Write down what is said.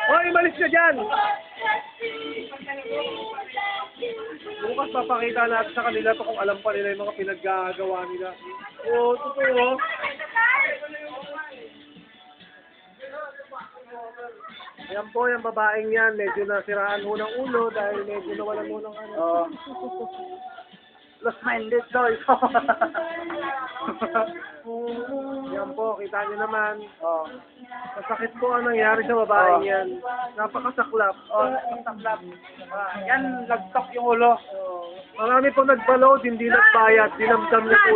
Hoy, malis ka dyan! Bukas papakita natin sa kanila to kung alam pa nila yung mga pinaggagawa nila. Oo, totoo. Ayan po, yung babaeng yan, medyo nasiraan ho ng ulo dahil medyo nawalan ho ng ano. Oo. Lost-minded daw ito. Yan po, kita nyo naman. Masakit po ang nangyari sa babaeng yan. Napakasaklap. Saklap. Yan, lagtok yung ulo. Marami po nagbalod, hindi nagbayad, dinamdam niya po.